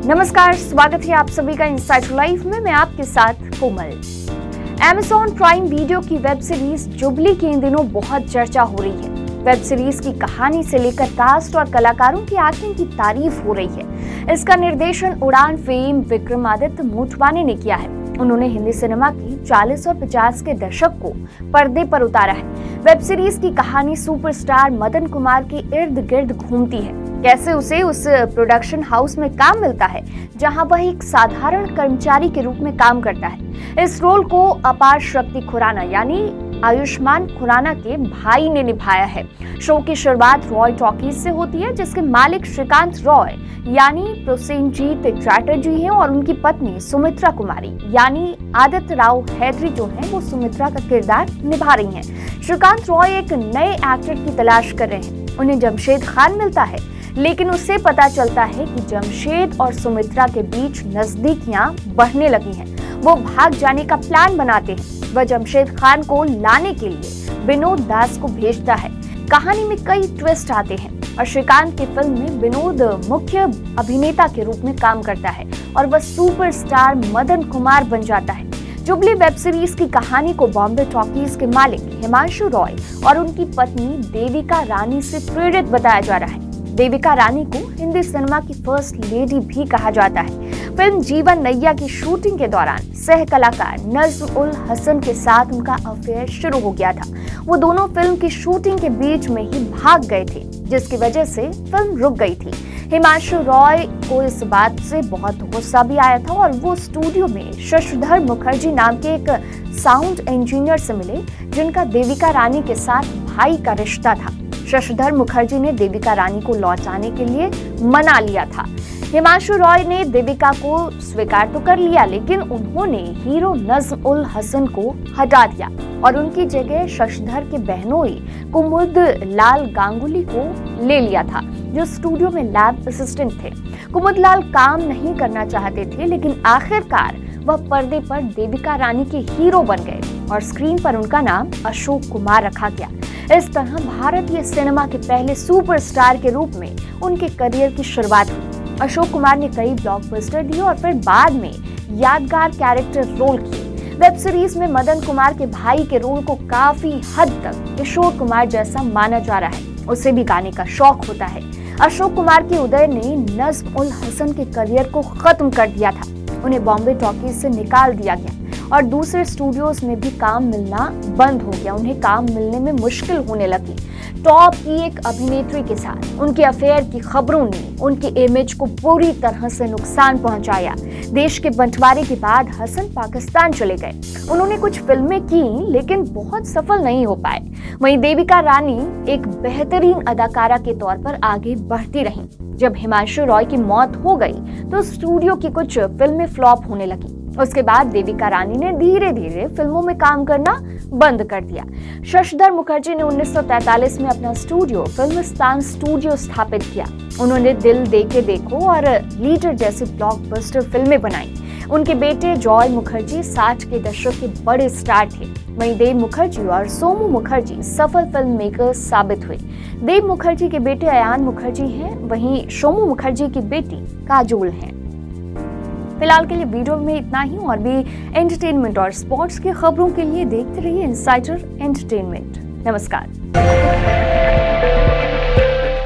नमस्कार, स्वागत है आप सभी का इनसाइडर लाइफ में। मैं आपके साथ कोमल। Amazon प्राइम वीडियो की वेब सीरीज जुबली की इन दिनों बहुत चर्चा हो रही है। वेब सीरीज की कहानी से लेकर कास्ट और कलाकारों की एक्टिंग की तारीफ हो रही है। इसका निर्देशन उड़ान फेम विक्रमादित्य मोटवानी ने किया है। उन्होंने हिंदी सिनेमा की 40 और 50 के दशक को पर्दे पर उतारा है। वेब सीरीज की कहानी सुपरस्टार मदन कुमार के इर्द गिर्द घूमती है। कैसे उसे उस प्रोडक्शन हाउस में काम मिलता है जहां वह एक साधारण कर्मचारी के रूप में काम करता है। इस रोल को अपार शक्ति खुराना यानी आयुष्मान खुराना के भाई ने निभाया है। शो की शुरुआत रॉय टॉकीज से होती है, जिसके मालिक श्रीकांत रॉय यानी प्रोसेनजीत चैटर्जी हैं और उनकी पत्नी सुमित्रा कुमारी यानी आदित्य राव हैदरी जो हैं वो सुमित्रा का किरदार निभा रही हैं। श्रीकांत रॉय एक नए एक्टर की तलाश कर रहे हैं। उन्हें जमशेद खान मिलता है, लेकिन उससे पता चलता है कि जमशेद और सुमित्रा के बीच नजदीकियां बढ़ने लगी हैं। वो भाग जाने का प्लान बनाते हैं। वह जमशेद खान को लाने के लिए विनोद दास को भेजता है। कहानी में कई ट्विस्ट आते हैं और श्रीकांत की फिल्म में विनोद मुख्य अभिनेता के रूप में काम करता है और वह सुपरस्टार मदन कुमार बन जाता है। जुबली वेब सीरीज की कहानी को बॉम्बे टॉकीज के मालिक हिमांशु रॉय और उनकी पत्नी देविका रानी से प्रेरित बताया जा रहा है। देविका रानी को हिंदी सिनेमा की फर्स्ट लेडी भी कहा जाता है। फिल्म जीवन नैया की शूटिंग के दौरान सह कलाकार नज्म उल हसन के साथ उनका अफेयर शुरू हो गया था। वो दोनों फिल्म की शूटिंग के बीच में ही भाग गए थे, जिसकी वजह से फिल्म रुक गई थी। हिमांशु रॉय को इस बात से बहुत गुस्सा भी आया था और वो स्टूडियो में शशिधर मुखर्जी नाम के एक साउंड इंजीनियर से मिले, जिनका देविका रानी के साथ भाई का रिश्ता था। शशिधर मुखर्जी ने देविका रानी को लौटाने के लिए मना लिया था। हिमांशु रॉय ने देविका को स्वीकार तो कर लिया, लेकिन उन्होंने हीरो नज्म उल हसन को हटा दिया और उनकी जगह शशिधर के बहनोई कुमुद लाल गांगुली को ले लिया था, जो स्टूडियो में लैब असिस्टेंट थे। कुमुद लाल काम नहीं करना चाहते थे, लेकिन आखिरकार वह पर्दे पर देविका रानी के हीरो बन गए और स्क्रीन पर उनका नाम अशोक कुमार रखा गया। इस तरह भारतीय सिनेमा के पहले सुपरस्टार के रूप में उनके करियर की शुरुआत हुई। अशोक कुमार ने कई ब्लॉकबस्टर दिए और फिर बाद में यादगार कैरेक्टर रोल किए। वेब सीरीज में मदन कुमार के भाई के रोल को काफी हद तक किशोर कुमार जैसा माना जा रहा है। उसे भी गाने का शौक होता है। अशोक कुमार के उदय ने नज्म उल हसन के करियर को खत्म कर दिया था। उन्हें बॉम्बे टॉकीज से निकाल दिया गया और दूसरे स्टूडियोज में भी काम मिलना बंद हो गया। उन्हें काम मिलने में मुश्किल होने लगी। टॉप की एक अभिनेत्री के साथ उनके अफेयर की खबरों ने उनके इमेज को पूरी तरह से नुकसान पहुंचाया। देश के बंटवारे के बाद हसन पाकिस्तान चले गए। उन्होंने कुछ फिल्में की, लेकिन बहुत सफल नहीं हो पाए। वहीं देविका रानी एक बेहतरीन अदाकारा के तौर पर आगे बढ़ती रहीं। जब हिमांशु रॉय की मौत हो गई तो स्टूडियो की कुछ फिल्में फ्लॉप होने लगी। उसके बाद देविका रानी ने धीरे धीरे फिल्मों में काम करना बंद कर दिया। शशिधर मुखर्जी ने 1943 में अपना स्टूडियो फिल्मिस्तान स्टूडियो स्थापित किया। उन्होंने दिल दे के देखो और लीडर जैसी ब्लॉकबस्टर फिल्में बनाई। उनके बेटे जॉय मुखर्जी 60 के दशक के बड़े स्टार थे। वहीं देव मुखर्जी और सोमू मुखर्जी सफल फिल्म मेकर साबित हुए। देव मुखर्जी के बेटे अयान मुखर्जी हैं, वहीं सोमू मुखर्जी की बेटी काजोल हैं। फिलहाल के लिए वीडियो में इतना ही। और भी एंटरटेनमेंट और स्पोर्ट्स की खबरों के लिए देखते रहिए इनसाइडर एंटरटेनमेंट। नमस्कार।